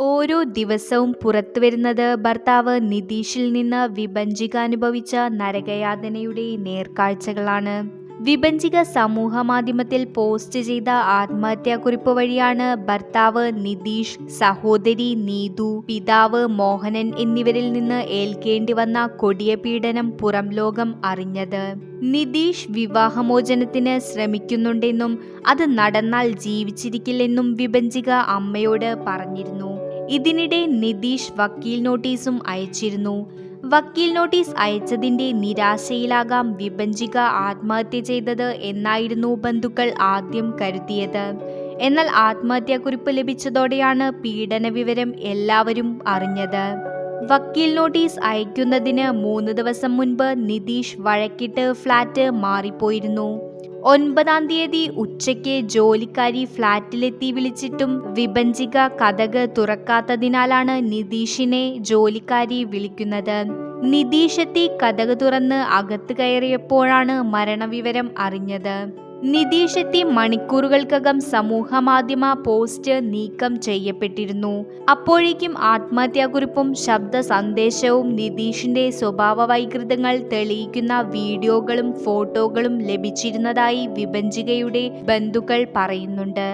ഓരോ ദിവസവും പുറത്തുവരുന്നത് ഭർത്താവ് നിതീഷിൽ നിന്ന് വിഭജിക അനുഭവിച്ച നരകയാതനയുടെ നേർക്കാഴ്ചകളാണ്. വിഭജിക സമൂഹ മാധ്യമത്തിൽ പോസ്റ്റ് ചെയ്ത ആത്മഹത്യാക്കുറിപ്പ് വഴിയാണ് ഭർത്താവ് നിതീഷ്, സഹോദരി നീതു, പിതാവ് മോഹനൻ എന്നിവരിൽ നിന്ന് ഏൽക്കേണ്ടി വന്ന കൊടിയ പീഡനം പുറം ലോകം അറിഞ്ഞത്. നിതീഷ് വിവാഹമോചനത്തിന് ശ്രമിക്കുന്നുണ്ടെന്നും അത് നടന്നാൽ ജീവിച്ചിരിക്കില്ലെന്നും വിഭജിക അമ്മയോട് പറഞ്ഞിരുന്നു. ഇതിനിടെ നിതീഷ് വക്കീൽ നോട്ടീസും അയച്ചിരുന്നു. വക്കീൽ നോട്ടീസ് അയച്ചതിന്റെ നിരാശയിലാകാം വിഭജിക ആത്മഹത്യ ചെയ്തത് എന്നായിരുന്നു ബന്ധുക്കൾ ആദ്യം കരുതിയത്. എന്നാൽ ആത്മഹത്യാക്കുറിപ്പ് ലഭിച്ചതോടെയാണ് പീഡന വിവരം എല്ലാവരും അറിഞ്ഞത്. വക്കീൽ നോട്ടീസ് അയക്കുന്നതിന് 3 ദിവസം മുൻപ് നിതീഷ് വഴക്കിട്ട് ഫ്ളാറ്റ് മാറിപ്പോയിരുന്നു. 9-ാം തീയതി ഉച്ചയ്ക്ക് ജോലിക്കാരി ഫ്ളാറ്റിലെത്തി വിളിച്ചിട്ടും വിഭജിക കതക് തുറക്കാത്തതിനാലാണ് നിതീഷിനെ ജോലിക്കാരി വിളിക്കുന്നത്. നിതീഷ് എത്തി കതക് തുറന്ന് അകത്ത് കയറിയപ്പോഴാണ് മരണവിവരം അറിഞ്ഞത്. നിതീഷ് എത്തി മണിക്കൂറുകൾക്കകം സമൂഹ മാധ്യമ പോസ്റ്റ് നീക്കം ചെയ്യപ്പെട്ടിരുന്നു. അപ്പോഴേക്കും ആത്മഹത്യാക്കുറിപ്പും ശബ്ദ സന്ദേശവും നിതീഷിന്റെ സ്വഭാവ വൈകൃതങ്ങൾ തെളിയിക്കുന്ന വീഡിയോകളും ഫോട്ടോകളും ലഭിച്ചിരുന്നതായി വിഭജികയുടെ ബന്ധുക്കൾ പറയുന്നുണ്ട്.